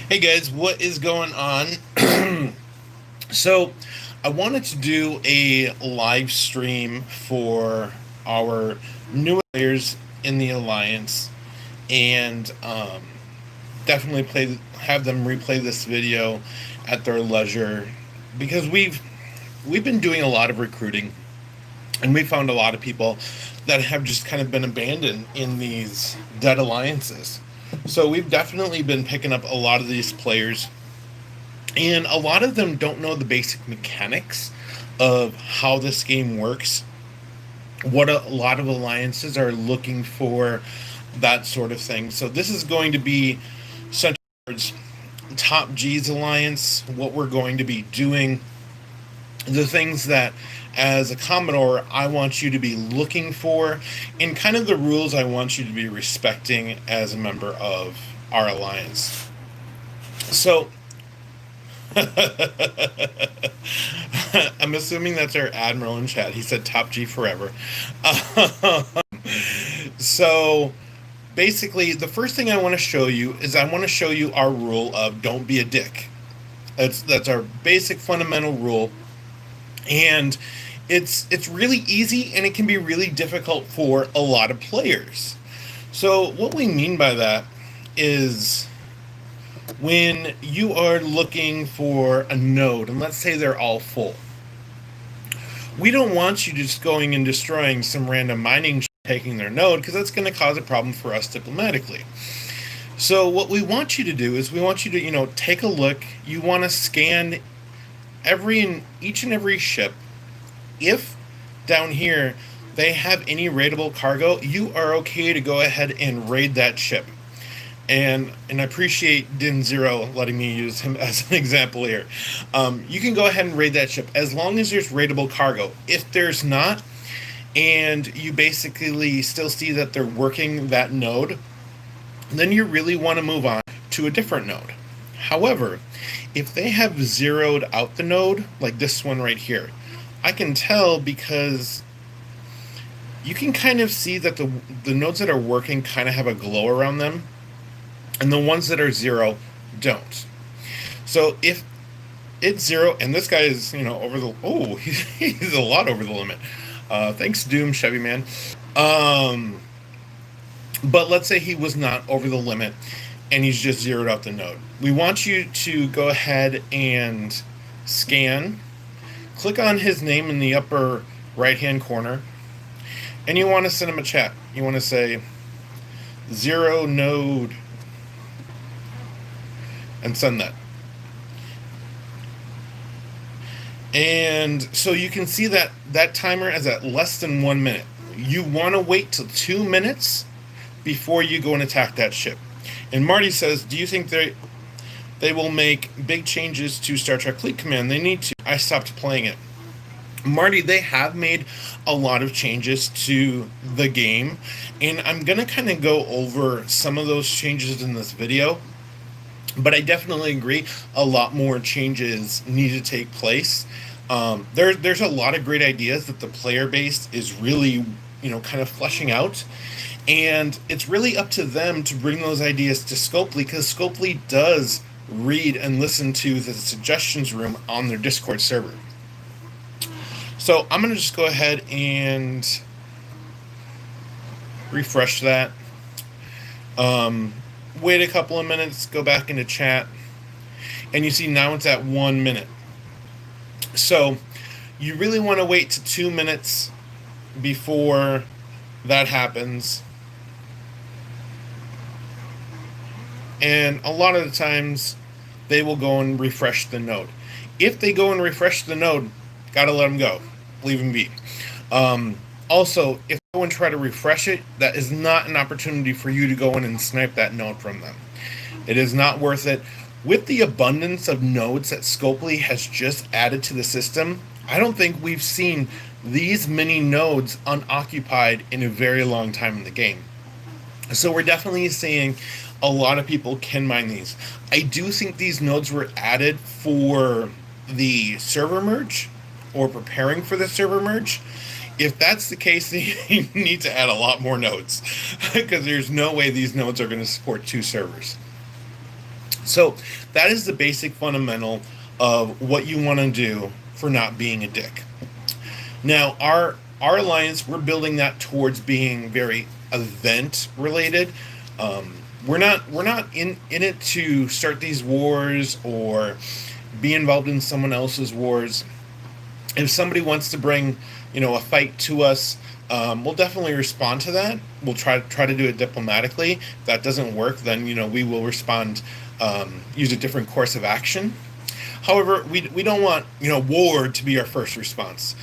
Hey guys, what is going on? So, I wanted to do a live stream for our new players in the alliance, and definitely have them replay this video at their leisure because we've been doing a lot of recruiting, and we found a lot of people that have just kind of been abandoned in these dead alliances. So we've definitely been picking up a lot of these players, and a lot of them don't know the basic mechanics of how this game works, what a lot of alliances are looking for, that sort of thing. So this is going to be centered towards Top G's alliance, what we're going to be doing, the things that as a Commodore I want you to be looking for, and kind of the rules I want you to be respecting as a member of our alliance. So I'm assuming that's our admiral in chat. He said Top G forever. So basically, the first thing I want to show you is I want to show you our rule of don't be a dick. That's our basic fundamental rule, and it's really easy and it can be really difficult for a lot of players. So what we mean by that is when you are looking for a node, and let's say they're all full, we don't want you just going and destroying some random mining taking their node, because that's going to cause a problem for us diplomatically. So what we want you to do is we want you to, take a look. You want to scan each and every ship. If down here they have any raidable cargo, you are okay to go ahead and raid that ship. And I appreciate Din Zero letting me use him as an example here. You can go ahead and raid that ship as long as there's raidable cargo. If there's not, and you basically still see that they're working that node, then you really want to move on to a different node. However, if they have zeroed out the node, like this one right here, I can tell because you can kind of see that the nodes that are working kind of have a glow around them, and the ones that are zero don't. So if it's zero, and this guy is, over the, he's a lot over the limit. Thanks, Doom Chevy Man. But let's say he was not over the limit and he's just zeroed out the node. We want you to go ahead and scan, click on his name in the upper right hand corner, and you want to send him a chat. You want to say zero node and send that. And so you can see that that timer is at less than 1 minute. You want to wait till 2 minutes before you go and attack that ship. And Marty says, do you think they will make big changes to Star Trek Fleet Command? They need to. I stopped playing it. Marty, they have made a lot of changes to the game, and I'm going to kind of go over some of those changes in this video. But I definitely agree a lot more changes need to take place. There's a lot of great ideas that the player base is really, kind of fleshing out. And it's really up to them to bring those ideas to Scopely, because Scopely does read and listen to the suggestions room on their Discord server. So I'm going to just go ahead and refresh that. Wait a couple of minutes, go back into chat, and you see now it's at 1 minute. So you really want to wait to 2 minutes before that happens. And a lot of the times they will go and refresh the node. If they go and refresh the node, gotta let them go. Leave them be. Also, if they go and try to refresh it, that is not an opportunity for you to go in and snipe that node from them. It is not worth it. With the abundance of nodes that Scopely has just added to the system, I don't think we've seen these many nodes unoccupied in a very long time in the game. So we're definitely seeing a lot of people can mine these. I do think these nodes were added for the server merge, or preparing for the server merge. If that's the case, then you need to add a lot more nodes, because there's no way these nodes are going to support 2 servers. So that is the basic fundamental of what you want to do for not being a dick. Now, our alliance, we're building that towards being very event related. We're not in it to start these wars or be involved in someone else's wars. If somebody wants to bring, a fight to us, we'll definitely respond to that. We'll try to do it diplomatically. If that doesn't work, then we will respond, use a different course of action. However, we don't want war to be our first response,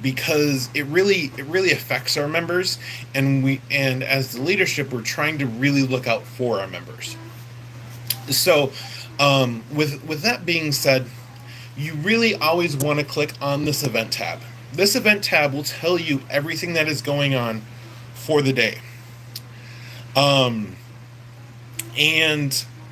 because it really affects our members, and as the leadership, we're trying to really look out for our members. So, with that being said, you really always want to click on this event tab. This event tab will tell you everything that is going on for the day. And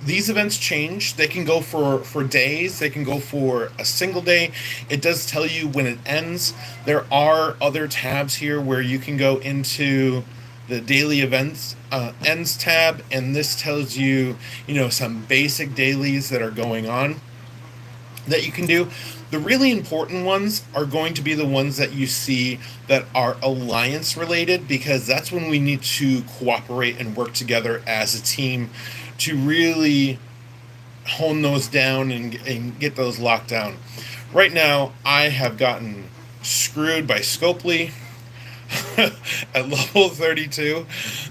these events change. They can go for days. They can go for a single day. It does tell you when it ends. There are other tabs here where you can go into the daily events ends tab, and this tells you, some basic dailies that are going on that you can do. The really important ones are going to be the ones that you see that are alliance related, because that's when we need to cooperate and work together as a team to really hone those down and get those locked down. Right now, I have gotten screwed by Scopely at level 32.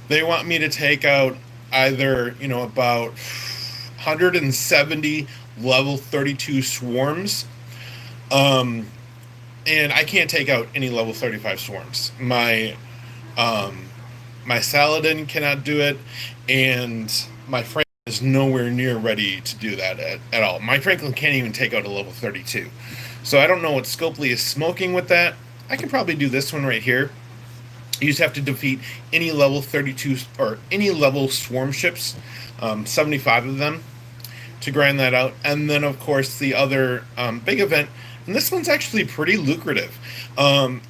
They want me to take out either, about 170 level 32 swarms. And I can't take out any level 35 swarms. My Saladin cannot do it, and my Franklin is nowhere near ready to do that at all. My Franklin can't even take out a level 32. So I don't know what Scopely is smoking with that. I can probably do this one right here. You just have to defeat any level 32 or any level swarm ships, 75 of them, to grind that out. And then, of course, the other big event, and this one's actually pretty lucrative,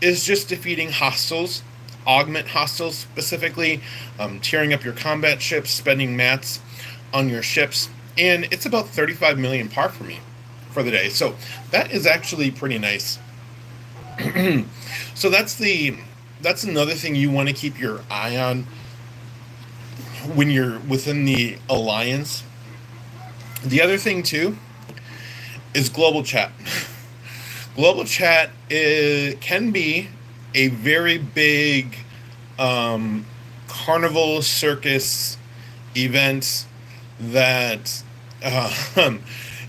is just defeating hostiles, augment hostiles specifically, tearing up your combat ships, spending mats on your ships, and it's about 35 million par for me for the day. So that is actually pretty nice. So that's another thing you want to keep your eye on when you're within the alliance. The other thing too is global chat. Global chat can be a very big carnival circus event that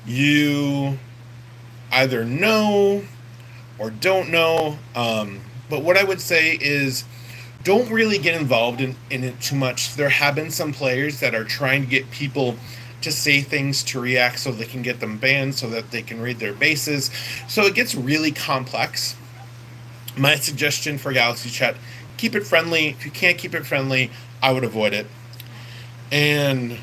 you either know or don't know. But what I would say is, don't really get involved in it too much. There have been some players that are trying to get people to say things to react so they can get them banned so that they can raid their bases. So it gets really complex. My suggestion for Galaxy Chat, keep it friendly. If you can't keep it friendly, I would avoid it. And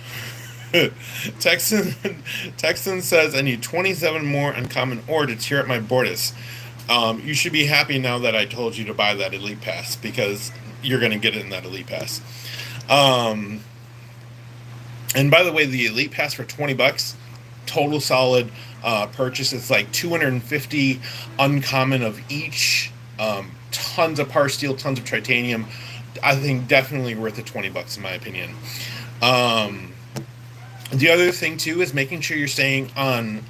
Texan says, I need 27 more uncommon ore to tear up my Bortus. You should be happy now that I told you to buy that Elite Pass, because you're going to get it in that Elite Pass. And by the way, the Elite Pass for $20, total solid purchase. It's like 250 uncommon of each, tons of par steel, tons of titanium. I think definitely worth the $20 in my opinion. The other thing too is making sure you're staying on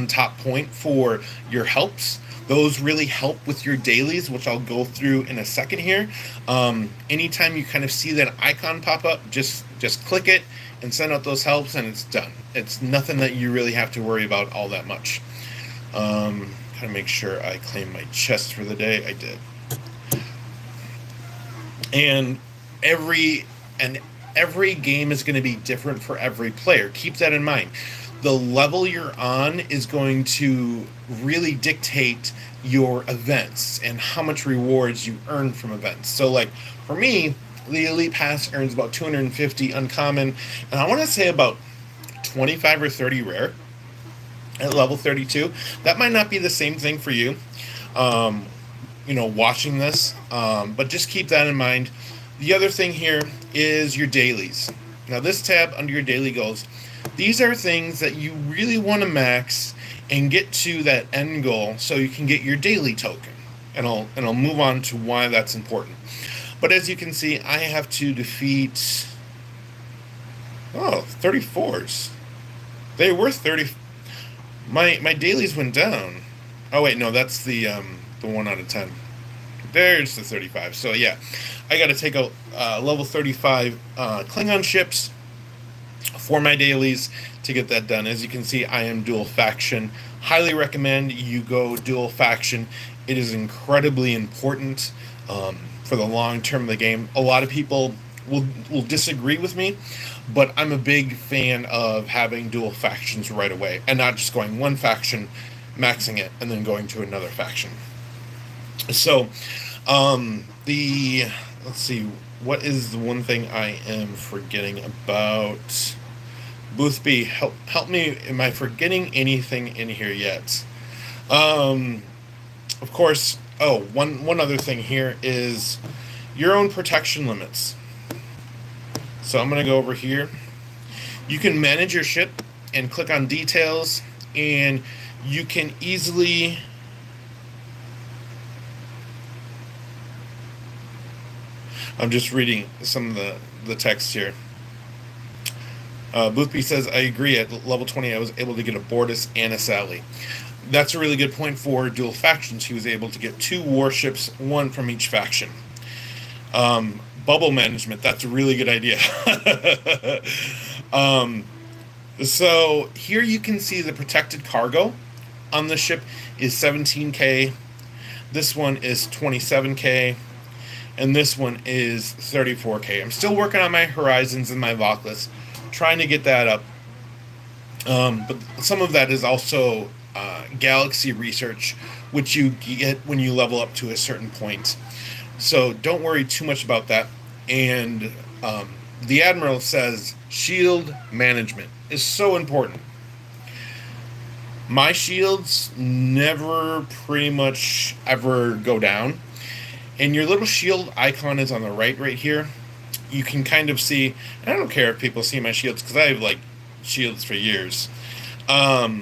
top point for your helps. Those really help with your dailies, which I'll go through in a second here. Anytime you kind of see that icon pop up, just click it and send out those helps, and it's done. It's nothing that you really have to worry about all that much. Kind of make sure I claim my chest for the day. I did. And every game is going to be different for every player. Keep that in mind. The level you're on is going to really dictate your events and how much rewards you earn from events. So like for me, the Elite Pass earns about 250 uncommon, and I want to say about 25 or 30 rare at level 32. That might not be the same thing for you, watching this, but just keep that in mind. The other thing here is your dailies. Now this tab under your daily goals, These are things that you really want to max and get to that end goal so you can get your daily token. And I'll move on to why that's important. But as you can see, I have to defeat 34s. They were 30. My dailies went down. Oh wait, no, that's the 1 out of 10. There's the 35. So yeah, I got to take a level 35 Klingon ships for my dailies to get that done. As you can see, I am dual faction. Highly recommend you go dual faction. It is incredibly important for the long term of the game. A lot of people will disagree with me, but I'm a big fan of having dual factions right away and not just going one faction, maxing it, and then going to another faction. So, let's see, what is the one thing I am forgetting about? Boothby, help me. Am I forgetting anything in here yet? Of course. Oh, one other thing here is your own protection limits. So I'm going to go over here. You can manage your ship and click on details, and you can easily I'm just reading some of the text here. Boothby says, I agree, at level 20 I was able to get a Bortus and a Sally. That's a really good point for dual factions. He was able to get 2 warships, 1 from each faction. Bubble management, that's a really good idea. So here you can see the protected cargo on the ship is 17k. This one is 27k. And this one is 34k. I'm still working on my Horizons and my Voclus, trying to get that up. But some of that is also Galaxy research, which you get when you level up to a certain point. So don't worry too much about that. And the Admiral says shield management is so important. My shields never pretty much ever go down. And your little shield icon is on the right here. You can kind of see, and I don't care if people see my shields because I have like shields for years. But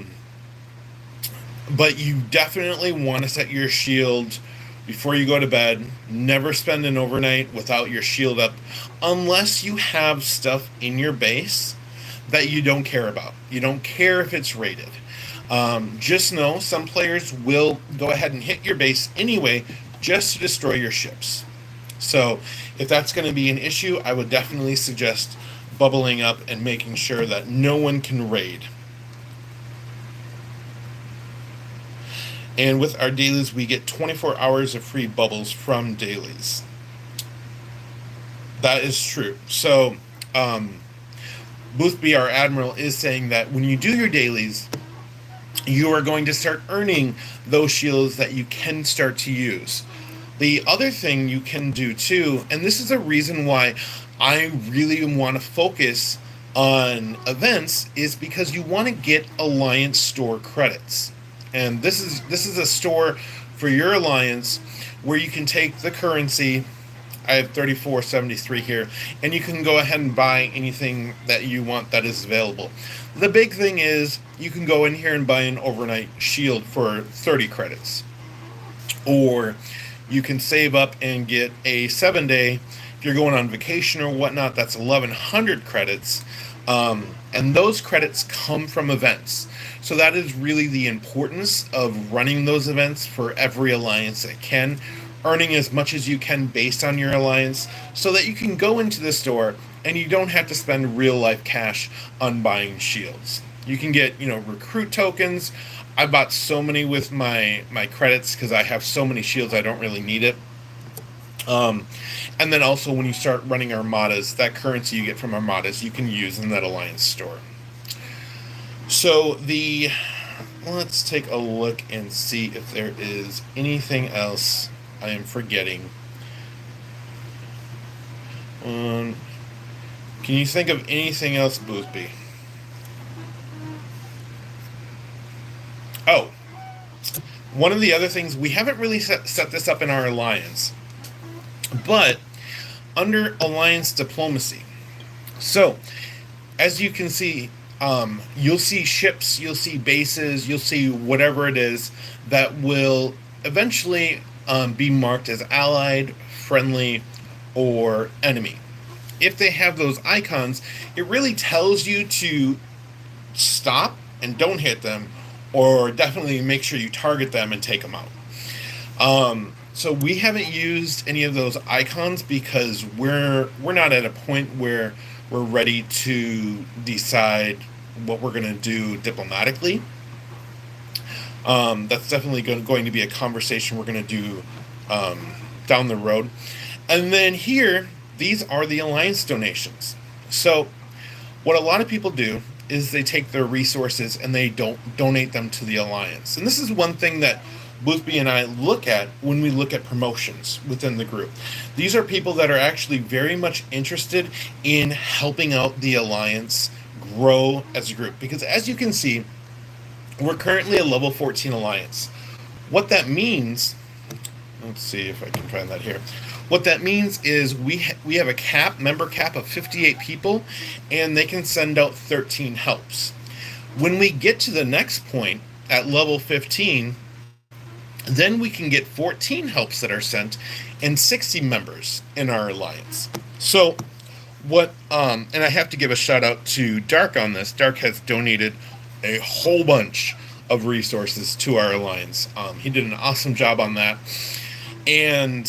you definitely want to set your shield before you go to bed. Never spend an overnight without your shield up unless you have stuff in your base that you don't care about. You don't care if it's rated. Just know some players will go ahead and hit your base anyway just to destroy your ships. So if that's going to be an issue, I would definitely suggest bubbling up and making sure that no one can raid. And with our dailies, we get 24 hours of free bubbles from dailies. That is true. So Boothby, our Admiral, is saying that when you do your dailies, you are going to start earning those shields that you can start to use. The other thing you can do too, and this is a reason why I really want to focus on events, is because you want to get Alliance store credits. And this is a store for your Alliance where you can take the currency. I have 3473 here, and you can go ahead and buy anything that you want that is available. The big thing is you can go in here and buy an overnight shield for 30 credits. Or you can save up and get a 7-day. If you're going on vacation or whatnot, that's 1,100 credits. And those credits come from events. So that is really the importance of running those events for every Alliance that can, earning as much as you can based on your Alliance, so that you can go into the store and you don't have to spend real life cash on buying shields. You can get, recruit tokens. I bought so many with my credits because I have so many shields I don't really need it. And then also when you start running armadas, that currency you get from armadas you can use in that Alliance store. So let's take a look and see if there is anything else I am forgetting. Can you think of anything else, Boothby? Oh, one of the other things, we haven't really set this up in our Alliance, but under Alliance diplomacy. So, as you can see, you'll see ships, you'll see bases, you'll see whatever it is that will eventually be marked as allied, friendly, or enemy. If they have those icons, it really tells you to stop and don't hit them, or definitely make sure you target them and take them out. So we haven't used any of those icons because we're not at a point where we're ready to decide what we're going to do diplomatically. That's definitely going to be a conversation we're going to do down the road. And then here, these are the alliance donations. So what a lot of people do is they take their resources and they don't donate them to the alliance. And this is one thing that Boothby and I look at when we look at promotions within the group. These are people that are actually very much interested in helping out the alliance grow as a group. Because as you can see, we're currently a level 14 alliance. What that means, let's see if I can find that here. What that means is we have a member cap of 58 people, and they can send out 13 helps. When we get to the next point at level 15, then we can get 14 helps that are sent and 60 members in our alliance. So what, and I have to give a shout out to Dark on this. Dark has donated a whole bunch of resources to our alliance. He did an awesome job on that. And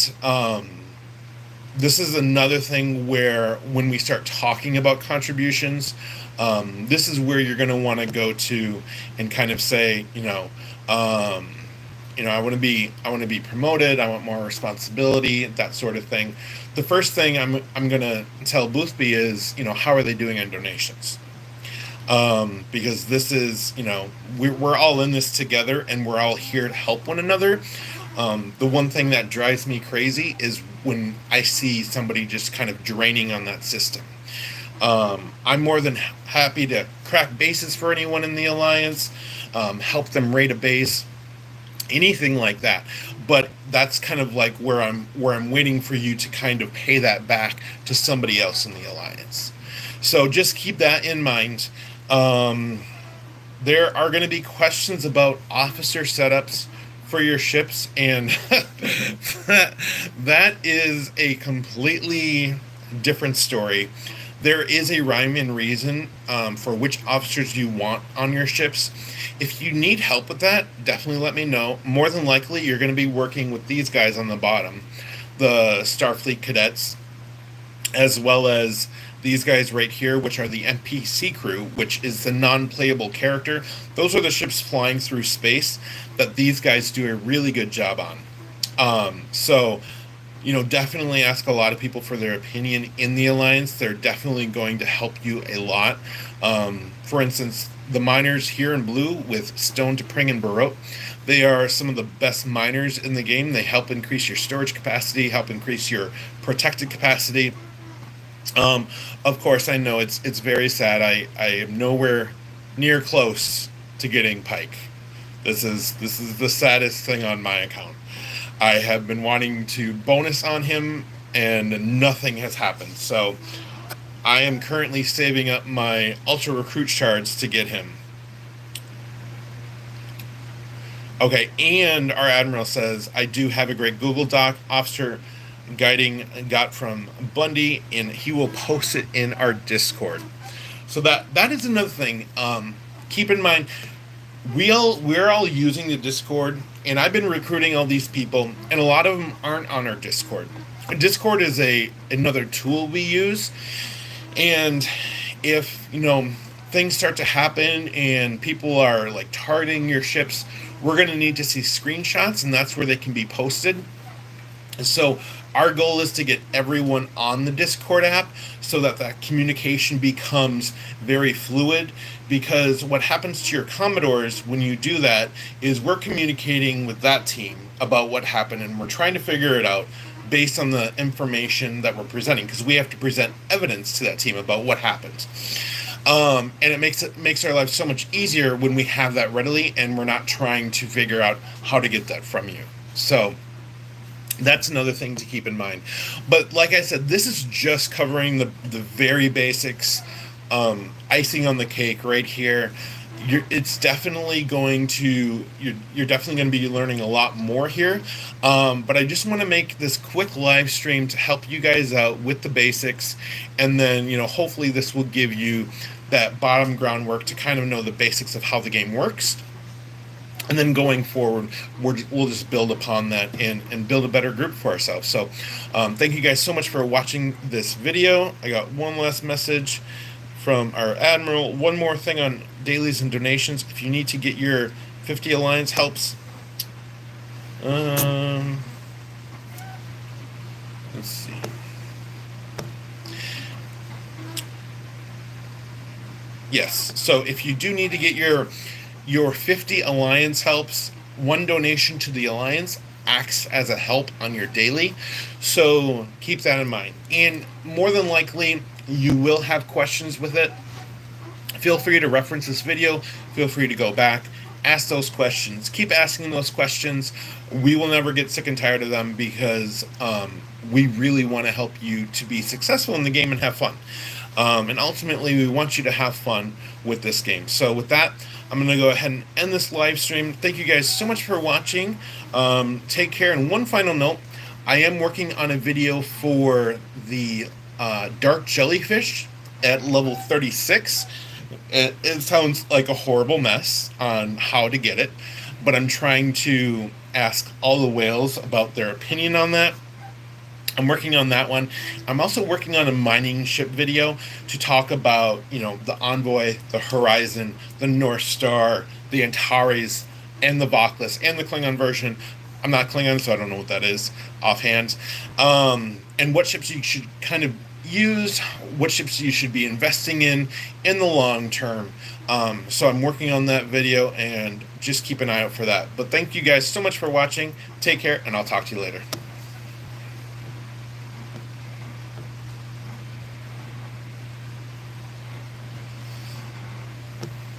this is another thing where when we start talking about contributions, this is where you're going to want to go to and kind of say, I want to be promoted. I want more responsibility, that sort of thing. The first thing I'm going to tell Boothby is, how are they doing on donations? Because this is, we're all in this together and we're all here to help one another. The one thing that drives me crazy is when I see somebody just kind of draining on that system. I'm more than happy to crack bases for anyone in the alliance, help them raid a base, anything like that. But that's kind of like where I'm waiting for you to kind of pay that back to somebody else in the alliance. So just keep that in mind. There are going to be questions about officer setups for your ships, and that is a completely different story. There is a rhyme and reason for which officers you want on your ships. If you need help with that, definitely let me know. More than likely, you're going to be working with these guys on the bottom, the Starfleet cadets, as well as these guys right here, which are the NPC crew, which is the non-playable character. Those are the ships flying through space that these guys do a really good job on. So, definitely ask a lot of people for their opinion in the Alliance. They're definitely going to help you a lot. For instance, the miners here in blue with Stone, T'Pring, and Baroque, they are some of the best miners in the game. They help increase your storage capacity, help increase your protected capacity. Of course, I know it's very sad. I am nowhere near close to getting Pike. This is the saddest thing on my account. I have been wanting to bonus on him, and nothing has happened. So I am currently saving up my Ultra Recruit shards to get him. Okay, and our Admiral says, I do have a great Google Doc officer guiding got from Bundy, and he will post it in our Discord. So that is another thing. Keep in mind, we're all using the Discord, and I've been recruiting all these people, and a lot of them aren't on our Discord. Discord is another tool we use, and if things start to happen and people are like targeting your ships, we're going to need to see screenshots, and that's where they can be posted. So our goal is to get everyone on the Discord app so that communication becomes very fluid, because what happens to your Commodores when you do that is we're communicating with that team about what happened, and we're trying to figure it out based on the information that we're presenting, because we have to present evidence to that team about what happened. And it makes our lives so much easier when we have that readily and we're not trying to figure out how to get that from you. So that's another thing to keep in mind. But like I said, this is just covering the very basics icing on the cake right here. It's definitely going to you're definitely going to be learning a lot more here, but I just want to make this quick live stream to help you guys out with the basics, and then hopefully this will give you that bottom groundwork to kind of know the basics of how the game works. And then going forward, we'll just build upon that and build a better group for ourselves. So thank you guys so much for watching this video. I got one last message from our Admiral. One more thing on dailies and donations. If you need to get your 50 Alliance helps, let's see. Yes, so if you do need to get your 50 Alliance helps, one donation to the Alliance acts as a help on your daily. So keep that in mind. And more than likely, you will have questions with it. Feel free to reference this video. Feel free to go back, ask those questions. Keep asking those questions. We will never get sick and tired of them, because we really want to help you to be successful in the game and have fun. And ultimately, we want you to have fun with this game. So with that, I'm going to go ahead and end this live stream. Thank you guys so much for watching. Take care. And one final note, I am working on a video for the Dark Jellyfish at level 36. It sounds like a horrible mess on how to get it, but I'm trying to ask all the whales about their opinion on that. I'm working on that one. I'm also working on a mining ship video to talk about, the Envoy, the Horizon, the North Star, the Antares, and the Voklas, and the Klingon version. I'm not Klingon, so I don't know what that is offhand. And what ships you should kind of use, what ships you should be investing in the long term. So I'm working on that video, and just keep an eye out for that. But thank you guys so much for watching. Take care, and I'll talk to you later.